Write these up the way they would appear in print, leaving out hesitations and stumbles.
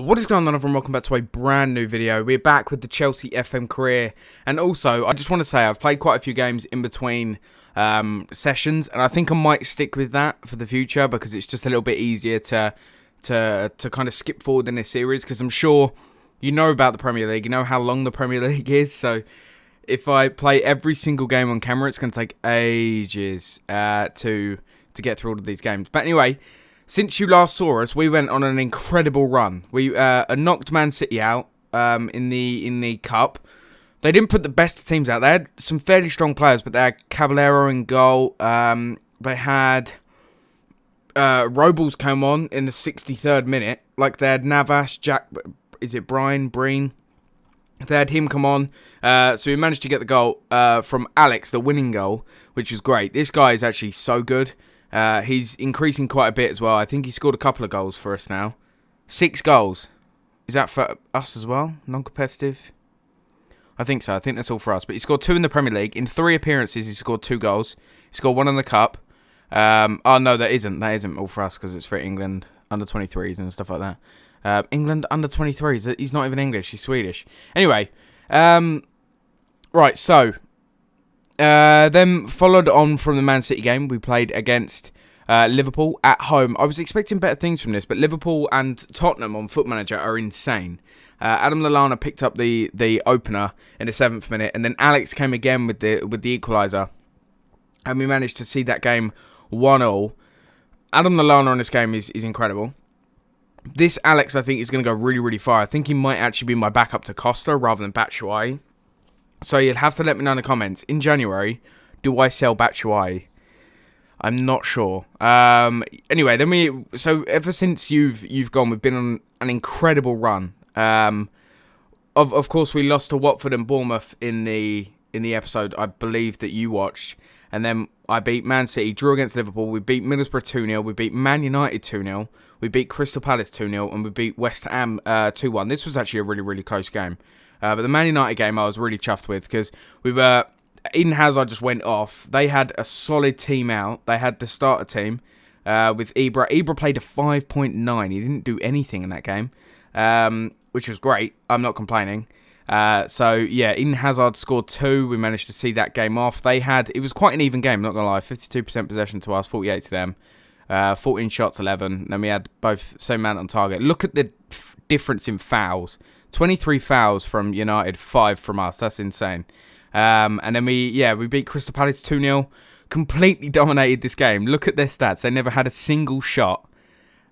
What is going on, everyone? Welcome back to a brand new video. We're back with the Chelsea FM career, and also I just want to say I've played quite a few games in between sessions, and I think I might stick with that for the future because it's just a little bit easier to kind of skip forward in this series, because I'm sure you know about the Premier League, you know how long the Premier League is, so if I play every single game on camera, it's going to take ages to get through all of these games. But anyway, since you last saw us, we went on an incredible run. We knocked Man City out in the cup. They didn't put the best of teams out. They had some fairly strong players, but they had Caballero in goal. They had Robles come on in the 63rd minute. Like, they had Navas, Brian Breen? They had him come on. So we managed to get the goal from Alex, the winning goal, which was great. This guy is actually so good. He's increasing quite a bit as well. I think he scored a couple of goals for us now. 6 goals. Is that for us as well? Non-competitive? I think so. I think that's all for us. But he scored 2 in the Premier League. In 3 appearances, he scored 2 goals. He scored 1 in the Cup. Oh, no, that isn't. That isn't all for us because it's for England under 23s and stuff like that. England under 23s. He's not even English. He's Swedish. Anyway. Right, so then followed on from the Man City game, we played against Liverpool at home. I was expecting better things from this, but Liverpool and Tottenham on Foot Manager are insane. Adam Lallana picked up the opener in the 7th minute, and then Alex came again with the equaliser, and we managed to see that game 1-1. Adam Lallana on this game is incredible. This Alex, I think, is going to go really, really far. I think he might actually be my backup to Costa rather than Batshuayi. So you'd have to let me know in the comments. In January, do I sell Batshuayi? I'm not sure. Anyway, so ever since you've gone, we've been on an incredible run. Of course, we lost to Watford and Bournemouth in the episode I believe that you watched, and then I beat Man City, drew against Liverpool. We beat Middlesbrough 2-0. We beat Man United 2-0. We beat Crystal Palace 2-0, and we beat West Ham 2-1. This was actually a really, really close game. But the Man United game I was really chuffed with because Eden Hazard just went off. They had a solid team out. They had the starter team with Ibra. Ibra played a 5.9. He didn't do anything in that game, which was great. I'm not complaining. So, yeah, Eden Hazard scored 2. We managed to see that game off. It was quite an even game, not going to lie. 52% possession to us, 48 to them. 14 shots, 11. Then we had both same man on target. Look at the difference in fouls. 23 fouls from United, 5 from us. That's insane. And then we beat Crystal Palace 2-0. Completely dominated this game. Look at their stats. They never had a single shot.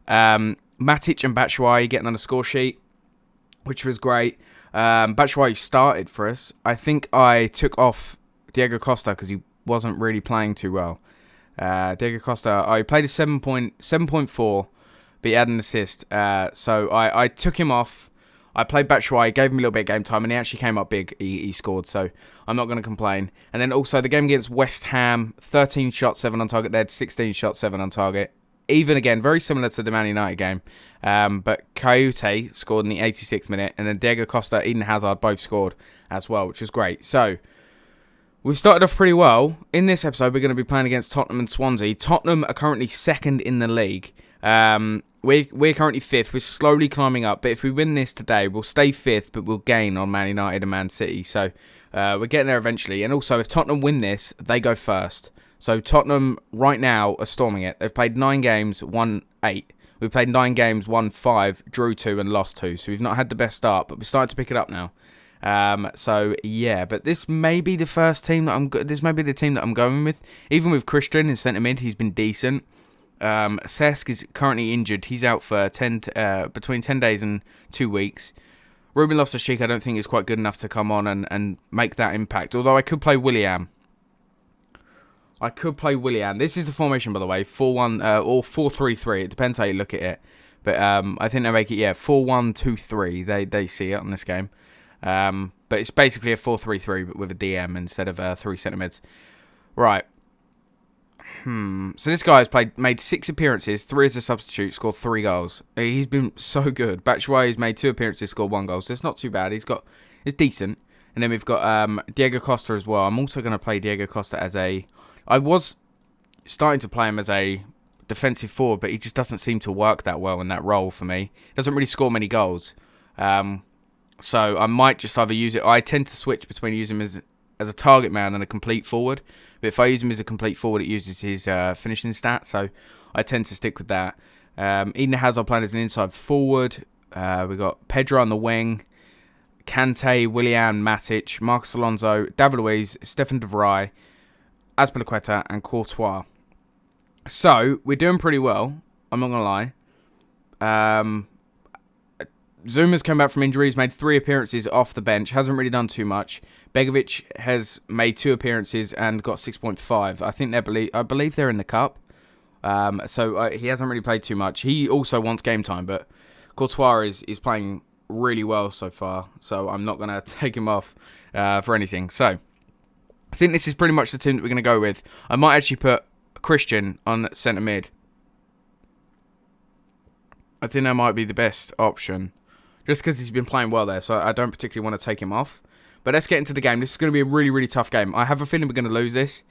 Matic and Batshuayi getting on the score sheet, which was great. Batshuayi started for us. I think I took off Diego Costa because he wasn't really playing too well. Diego Costa, he played a 7.4, but he had an assist. So I took him off. I played Batshuayi, gave him a little bit of game time, and he actually came up big. He scored, so I'm not going to complain. And then also the game against West Ham, 13 shots, 7 on target. They had 16 shots, 7 on target. Even again, very similar to the Man United game. But Coyote scored in the 86th minute, and then Diego Costa, Eden Hazard both scored as well, which was great. So we've started off pretty well. In this episode, we're going to be playing against Tottenham and Swansea. Tottenham are currently 2nd in the league. We're currently 5th. We're slowly climbing up. But if we win this today, we'll stay 5th, but we'll gain on Man United and Man City. So we're getting there eventually. And also, if Tottenham win this, they go first. So Tottenham right now are storming it. They've played 9 games, won 8. We've played 9 games, won 5, drew 2, and lost 2. So we've not had the best start, but we're starting to pick it up now. So yeah, but this may be the first team that this may be the team that I'm going with. Even with Christian in centre mid, he's been decent. Cesc is currently injured. He's out for between 10 days and 2 weeks. Ruben Loftus-Cheek, I don't think is quite good enough to come on and make that impact. Although I could play Willian. This is the formation, by the way, 4-1 or 4-3-3. It depends how you look at it. But I think they make it 4-1-2-3. They see it on this game. But it's basically a 4-3-3 but with a DM instead of 3 centre mids. Right. So this guy has made 6 appearances, 3 as a substitute, scored 3 goals. He's been so good. Batshuayi's made 2 appearances, scored 1 goal. So it's not too bad. It's decent. And then we've got Diego Costa as well. I'm also going to play Diego Costa as I was starting to play him as a defensive forward, but he just doesn't seem to work that well in that role for me. Doesn't really score many goals. So I might just either use it. I tend to switch between using him as a target man and a complete forward. But if I use him as a complete forward, it uses his finishing stats. So I tend to stick with that. Eden Hazard playing as an inside forward. We got Pedro on the wing. Kante, Willian, Matic, Marcos Alonso, David Luiz, Stefan de Vrij, Azpilicueta, and Courtois. So, we're doing pretty well. I'm not going to lie. Zuma's come back from injuries, made 3 appearances off the bench. Hasn't really done too much. Begovic has made 2 appearances and got 6.5. I believe they're in the cup. So, he hasn't really played too much. He also wants game time, but Courtois is playing really well so far, so I'm not going to take him off for anything. So, I think this is pretty much the team that we're going to go with. I might actually put Christian on centre mid. I think that might be the best option, just because he's been playing well there, so I don't particularly want to take him off. But let's get into the game. This is going to be a really, really tough game. I have a feeling we're going to lose this.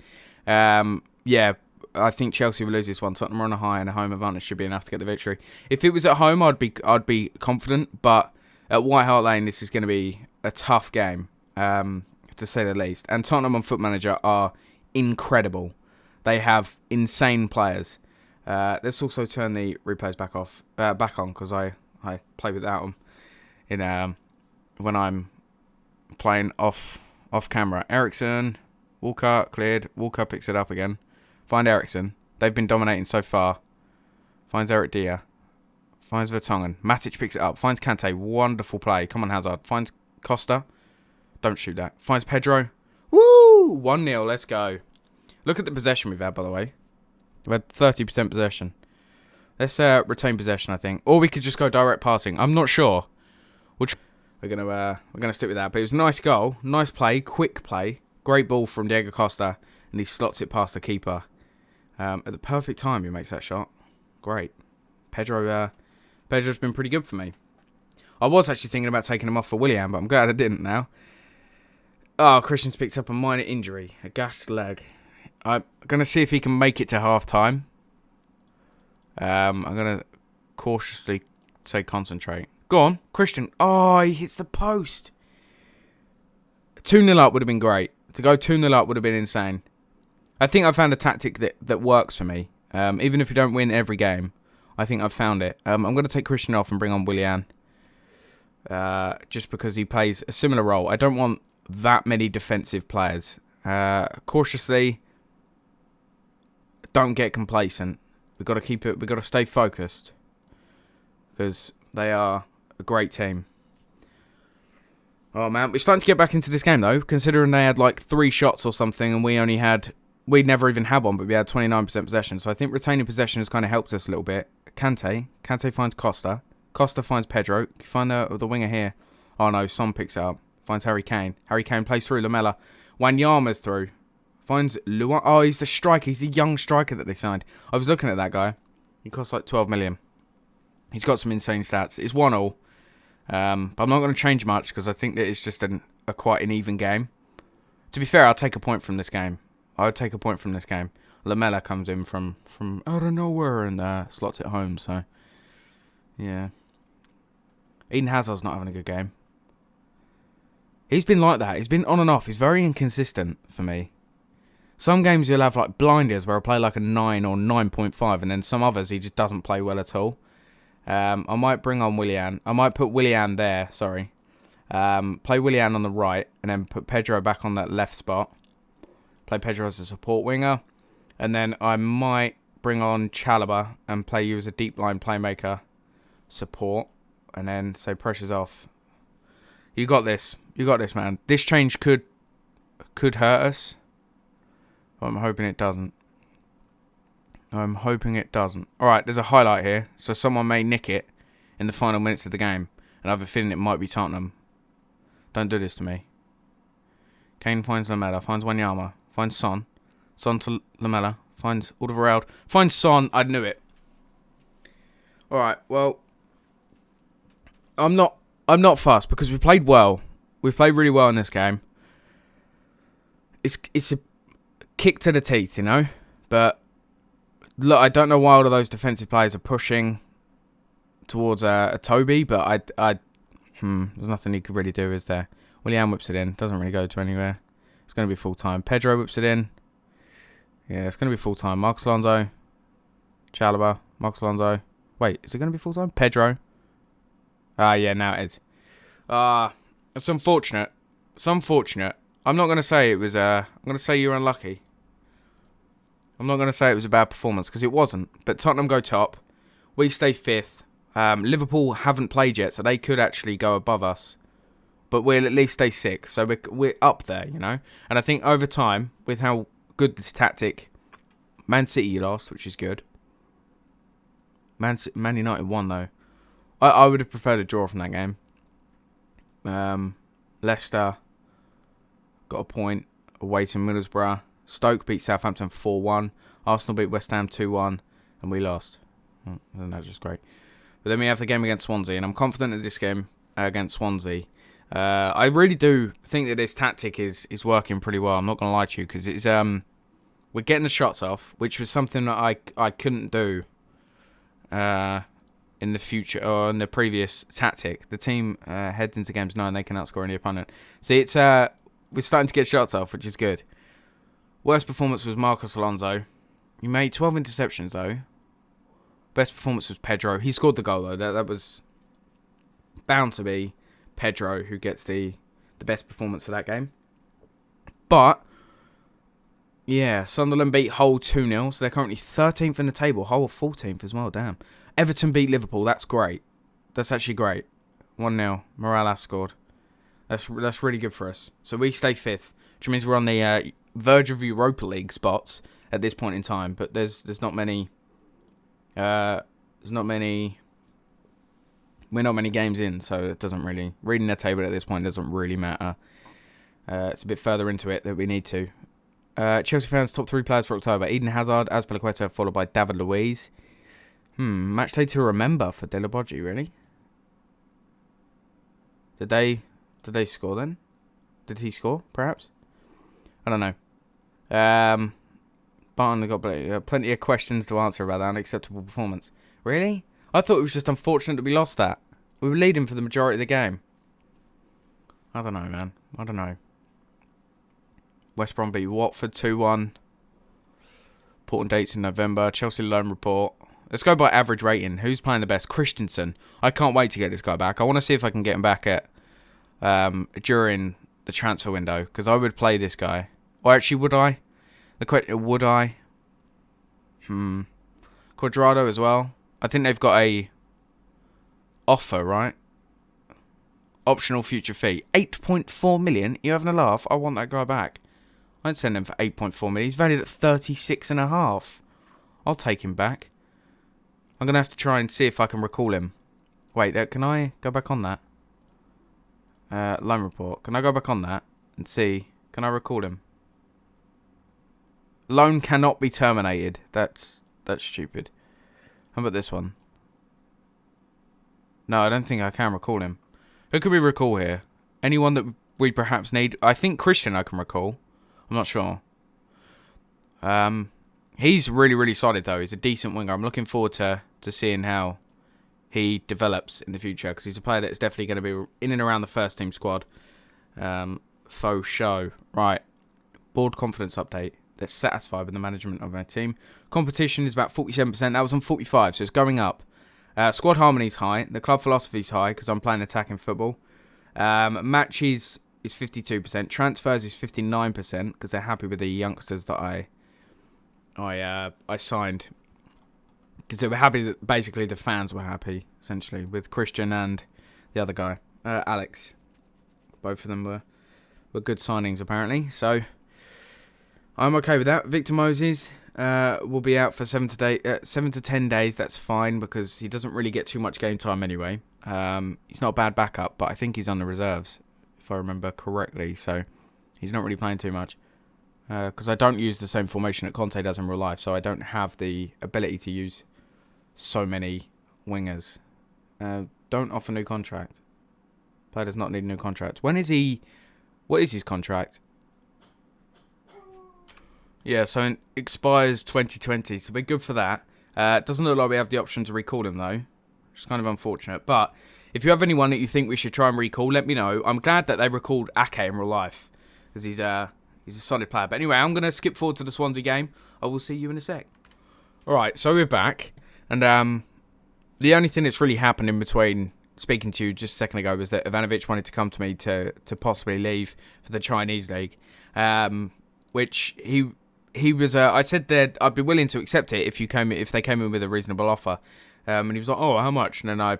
Yeah, I think Chelsea will lose this one. Tottenham are on a high, and a home advantage should be enough to get the victory. If it was at home, I'd be confident, but at White Hart Lane, this is going to be a tough game, to say the least. And Tottenham on Foot Manager are incredible. They have insane players. Let's also turn the replays back on, because I play without them when I'm playing off camera. Ericsson, Walker cleared. Walker picks it up again. Find Ericsson. They've been dominating so far. Finds Eric Dier. Finds Vertonghen. Matic picks it up. Finds Kante. Wonderful play. Come on, Hazard. Finds Costa. Don't shoot that. Finds Pedro. Woo! 1-0. Let's go. Look at the possession we've had, by the way. We've had 30% possession. Let's retain possession, I think. Or we could just go direct passing. I'm not sure. Which we're gonna stick with that. But it was a nice goal. Nice play. Quick play. Great ball from Diego Costa. And he slots it past the keeper. At the perfect time, he makes that shot. Great. Pedro's been pretty good for me. I was actually thinking about taking him off for Willian, but I'm glad I didn't now. Oh, Christian's picked up a minor injury. A gashed leg. I'm going to see if he can make it to half-time. I'm going to cautiously say concentrate. Go on, Christian. Oh, he hits the post. 2-0 up would have been great. To go 2-0 up would have been insane. I think I found a tactic that works for me. Even if you don't win every game, I think I've found it. I'm going to take Christian off and bring on Willian. Just because he plays a similar role. I don't want that many defensive players. Cautiously, don't get complacent. We've got to stay focused. Because they are a great team. Oh man, we're starting to get back into this game though, considering they had like 3 shots or something and we'd never even had one, but we had 29% possession. So I think retaining possession has kind of helped us a little bit. Kante finds Costa. Costa finds Pedro. You find the winger here. Oh no, Son picks it up. Finds Harry Kane. Harry Kane plays through Lamela. Wanyama's through. Finds Luan. Oh, he's the striker. He's the young striker that they signed. I was looking at that guy. He costs like 12 million. He's got some insane stats. It's 1-1. But I'm not going to change much because I think that it's just a quite an even game. To be fair, I'll take a point from this game. I would take a point from this game. Lamela comes in from out of nowhere and slots it home. So, yeah. Eden Hazard's not having a good game. He's been like that. He's been on and off. He's very inconsistent for me. Some games he'll have like blinders where he'll play like a 9 or 9.5, and then some others he just doesn't play well at all. I might bring on Willian. I might put Willian there, sorry. Play Willian on the right, and then put Pedro back on that left spot. Play Pedro as a support winger. And then I might bring on Chalobah and play you as a deep line playmaker support. And then say pressure's off. You got this. You got this, man. This change could hurt us. But I'm hoping it doesn't. I'm hoping it doesn't. Alright, there's a highlight here. So someone may nick it in the final minutes of the game. And I have a feeling it might be Tottenham. Don't do this to me. Kane finds Lamela. Finds Wanyama. Finds Son. Son to Lamela. Finds Alderweireld. Finds Son. I knew it. Alright, well. I'm not fussed because we played well. We played really well in this game. It's a kick to the teeth, you know? But Look, I don't know why all of those defensive players are pushing towards a Toby, but there's nothing he could really do, is there? Willian whips it in. Doesn't really go to anywhere. It's going to be full time. Pedro whips it in. Yeah, it's going to be full time. Marcos Alonso. Chalobah. Marcos Alonso. Wait, is it going to be full time? Pedro. Yeah, now it is. It's unfortunate. It's unfortunate. I'm not going to say it was, I'm going to say you're unlucky. I'm not going to say it was a bad performance, because it wasn't. But Tottenham go top. We stay 5th. Liverpool haven't played yet, so they could actually go above us. But we'll at least stay 6th, so we're up there, you know. And I think over time, with how good this tactic, Man City lost, which is good. Man United won, though. I would have preferred a draw from that game. Leicester got a point away to Middlesbrough. Stoke beat Southampton 4-1. Arsenal beat West Ham 2-1. And we lost. Isn't that just great? But then we have the game against Swansea. And I'm confident in this game against Swansea. I really do think that this tactic is working pretty well. I'm not going to lie to you. Because it's we're getting the shots off. Which was something that I couldn't do in the future, or in the previous tactic. The team heads into games knowing they can outscore any opponent. See, it's we're starting to get shots off, which is good. Worst performance was Marcos Alonso. He made 12 interceptions, though. Best performance was Pedro. He scored the goal, though. That was bound to be Pedro who gets the best performance of that game. But, yeah, Sunderland beat Hull 2-0, so they're currently 13th in the table. Hull are 14th as well, damn. Everton beat Liverpool, that's great. That's actually great. 1-0, Morales scored. That's really good for us. So we stay 5th, which means we're on the verge of Europa League spots at this point in time. But there's not many... we're not many games in, so it doesn't really... Reading the table at this point doesn't really matter. It's a bit further into it that we need to. Chelsea fans' top 3 players for October. Eden Hazard, Azpilicueta, followed by David Luiz. Match day to remember for Delaborgi, really? Did they score then? Did he score, perhaps? I don't know. Barton got plenty of questions to answer about that unacceptable performance. Really? I thought it was just unfortunate that we lost that. We were leading for the majority of the game. I don't know, man. I don't know. West Brom beat Watford 2-1. Important dates in November. Chelsea loan report. Let's go by average rating. Who's playing the best? Christensen. I can't wait to get this guy back. I want to see if I can get him back at during the transfer window, because I would play this guy. Or actually, would I? The question, would I? Cuadrado as well. I think they've got a offer, right? Optional future fee. 8.4 million? You having a laugh? I want that guy back. I'd send him for 8.4 million. He's valued at 36.5. I'll take him back. I'm going to have to try and see if I can recall him. Wait, can I go back on that? Loan report. Can I go back on that and see? Can I recall him? Loan cannot be terminated. That's stupid. How about this one? No, I don't think I can recall him. Who could we recall here? Anyone that we perhaps need? I think Christian I can recall. I'm not sure. He's really, really solid, though. He's a decent winger. I'm looking forward to seeing how he develops in the future, because he's a player that's definitely going to be in and around the first team squad. Faux show. Right. Board confidence update. They're satisfied with the management of our team. Competition is about 47%. That was on 45, so it's going up. Squad harmony is high. The club philosophy is high, because I'm playing attacking football. Matches is 52%. Transfers is 59%, because they're happy with the youngsters that I signed. Because they were happy that basically the fans were happy, essentially, with Christian and the other guy, Alex. Both of them were good signings, apparently. So I'm okay with that. Victor Moses will be out for 7 to 10 days. That's fine, because he doesn't really get too much game time anyway. He's not a bad backup, but I think he's on the reserves, if I remember correctly. So he's not really playing too much. Because I don't use the same formation that Conte does in real life, so I don't have the ability to use so many wingers. Don't offer new contract. Player does not need a new contract. When is he... What is his contract? Yeah, so it expires 2020, so we're good for that. It doesn't look like we have the option to recall him, though, which is kind of unfortunate. But if you have anyone that you think we should try and recall, let me know. I'm glad that they recalled Ake in real life, because he's a solid player. But anyway, I'm going to skip forward to the Swansea game. I will see you in a sec. Alright, so we're back, and the only thing that's really happened in between speaking to you just a second ago was that Ivanovic wanted to come to me to possibly leave for the Chinese league, which he was. I said that I'd be willing to accept it if they came in with a reasonable offer, and he was like, "Oh, how much?" And then I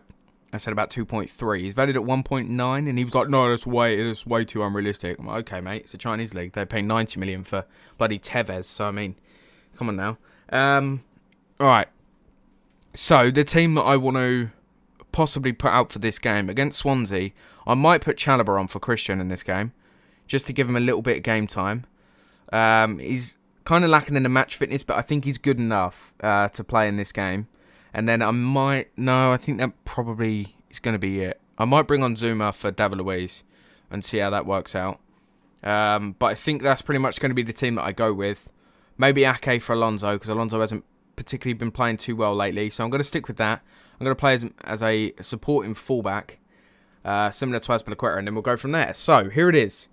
said about 2.3. He's valued at 1.9, and he was like, "No, that's way too unrealistic." I'm like, "Okay, mate, it's a Chinese league. They pay 90 million for bloody Tevez, so I mean, come on now." All right. So the team that I want to possibly put out for this game against Swansea, I might put Chalobah on for Christian in this game, just to give him a little bit of game time. He's kind of lacking in the match fitness, but I think he's good enough to play in this game. And then I think that probably is going to be it. I might bring on Zuma for David Luiz and see how that works out. But I think that's pretty much going to be the team that I go with. Maybe Ake for Alonso, because Alonso hasn't particularly been playing too well lately. So I'm going to stick with that. I'm going to play as a supporting fullback, similar to Azpilicueta, and then we'll go from there. So here it is.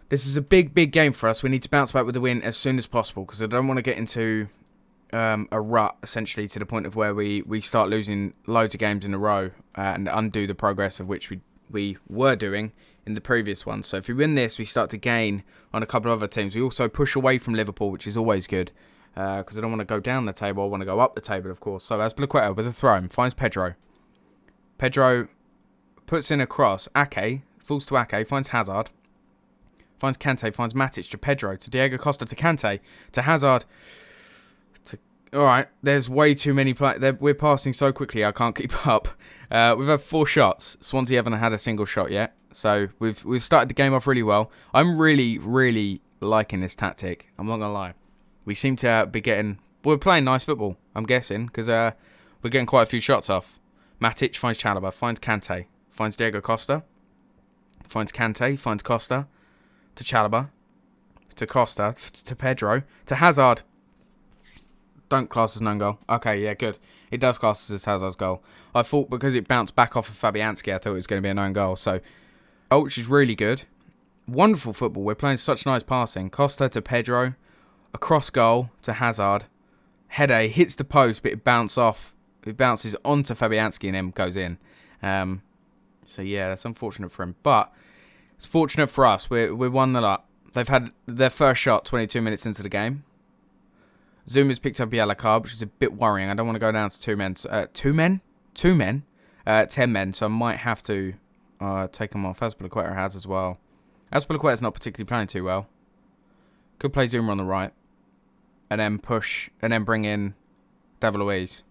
This is a big game for us. We need to bounce back with the win as soon as possible, because I don't want to get into a rut, essentially, to the point of where we start losing loads of games in a row and undo the progress of which we were doing in the previous one. So if we win this, we start to gain on a couple of other teams. We also push away from Liverpool, which is always good, because I don't want to go down the table. I want to go up the table, of course. So Azpilicueta with a throw finds Pedro. Pedro puts in a cross. Ake falls to Ake, finds Hazard. Finds Kante, finds Matic to Pedro, to Diego Costa, to Kante, to Hazard. Alright, there's way too many players. We're passing so quickly, I can't keep up. We've had 4 shots. Swansea haven't had a single shot yet. So we've started the game off really well. I'm really liking this tactic. I'm not going to lie. We seem to be getting... We're playing nice football, I'm guessing, because we're getting quite a few shots off. Matic finds Chalobah, finds Kante, finds Diego Costa, finds Kante, finds Costa, to Chalobah, to Costa, to Pedro, to Hazard. Don't class as an own goal. Okay, yeah, good. It does class as Hazard's goal. I thought because it bounced back off of Fabianski, I thought it was going to be an own goal. So, which is really good. Wonderful football. We're playing such nice passing. Costa to Pedro. A cross goal to Hazard. Header hits the post, but it bounces off. It bounces onto Fabianski and then goes in. So, yeah, that's unfortunate for him. But it's fortunate for us. We're 1-0 up. They've had their first shot 22 minutes into the game. Zuma's picked up a yellow card, which is a bit worrying. I don't want to go down to 2 men. 2 men? 2 men? 10 men, so I might have to take him off. Azpilicueta has as well. Azpilicueta's not particularly playing too well. Could play Zuma on the right. And then bring in David Luiz.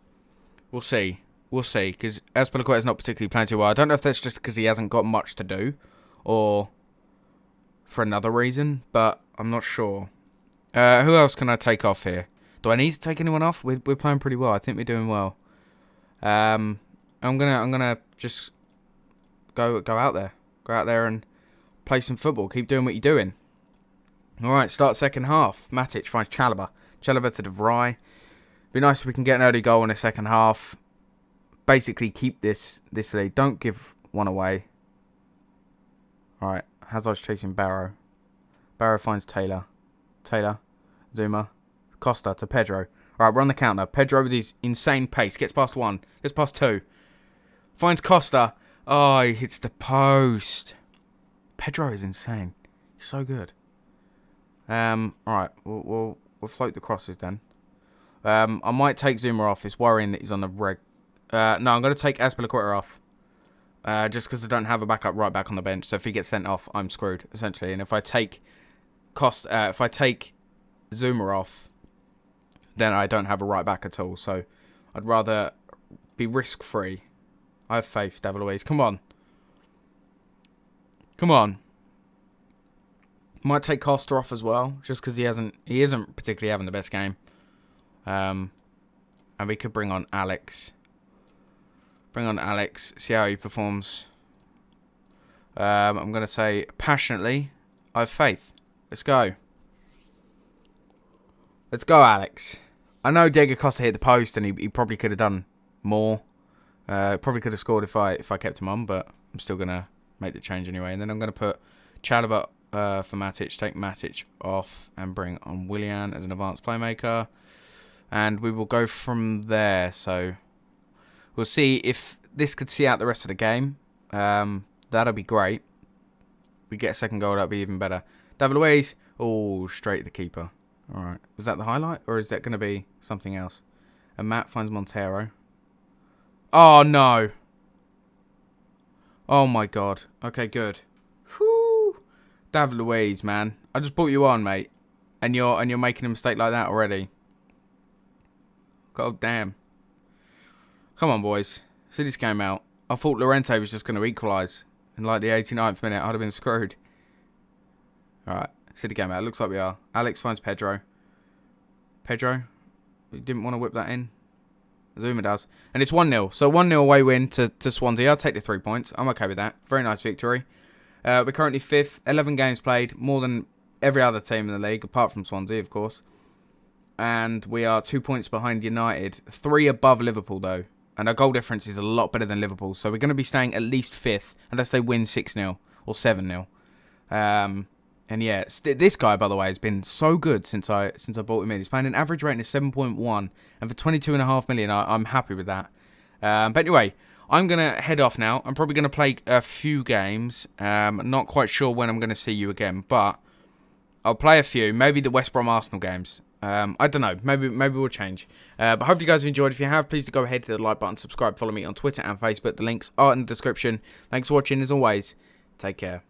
We'll see. We'll see, because Azpilicueta's not particularly playing too well. I don't know if that's just because he hasn't got much to do, or for another reason, but I'm not sure. Who else can I take off here? Do I need to take anyone off? We're playing pretty well. I think we're doing well. I'm gonna just go out there. Go out there and play some football. Keep doing what you're doing. Alright, start second half. Matic finds Chalobah. Chalobah to De Vrij. Be nice if we can get an early goal in the second half. Basically keep this lead. Don't give one away. Alright, Hazard's chasing Barrow. Barrow finds Taylor. Zuma, Costa to Pedro. Alright, we're on the counter. Pedro with his insane pace. Gets past 1. Gets past 2. Finds Costa. Oh, he hits the post. Pedro is insane. He's so good. Alright, we'll float the crosses then. I might take Zuma off. It's worrying that he's on the reg. No, I'm going to take Azpilicueta off. Just because I don't have a backup right back on the bench. So if he gets sent off, I'm screwed, essentially. And if I take if I take Zuma off, then I don't have a right back at all. So I'd rather be risk free. I have faith, David Luiz. Come on. Come on. Might take Costa off as well, just because he isn't particularly having the best game. And we could bring on Alex. See how he performs. I'm going to say passionately, I have faith. Let's go. Let's go, Alex. I know Diego Costa hit the post, and he probably could have done more. Probably could have scored if I kept him on, but I'm still gonna make the change anyway. And then I'm gonna put Chalobah for Matic, take Matic off, and bring on Willian as an advanced playmaker. And we will go from there. So we'll see if this could see out the rest of the game. That'll be great. We get a second goal, that'll be even better. David Luiz, oh, straight to the keeper. All right, was that the highlight, or is that going to be something else? And Matt finds Montero. Oh no! Oh my god. Okay, good. Whew. David Luiz, man, I just brought you on, mate, and you're making a mistake like that already. God damn. Come on, boys. See this game out. I thought Llorente was just going to equalise in like the 89th minute. I'd have been screwed. Alright, see the game out. Looks like we are. Alex finds Pedro. Pedro? He didn't want to whip that in. Zuma does. And it's 1-0. So 1-0 away win to Swansea. I'll take the 3 points. I'm okay with that. Very nice victory. We're currently 5th. 11 games played. More than every other team in the league, apart from Swansea, of course. And we are 2 points behind United. 3 above Liverpool, though. And our goal difference is a lot better than Liverpool. So we're going to be staying at least 5th. Unless they win 6-0 or 7-0. And yeah, this guy, by the way, has been so good since I bought him in. He's playing an average rating of 7.1. And for 22.5 million, I'm happy with that. But anyway, I'm going to head off now. I'm probably going to play a few games. Not quite sure when I'm going to see you again. But I'll play a few. Maybe the West Brom Arsenal games. I don't know. Maybe we'll change. But hopefully you guys have enjoyed. If you have, please go ahead to the like button, subscribe, follow me on Twitter and Facebook. The links are in the description. Thanks for watching. As always, take care.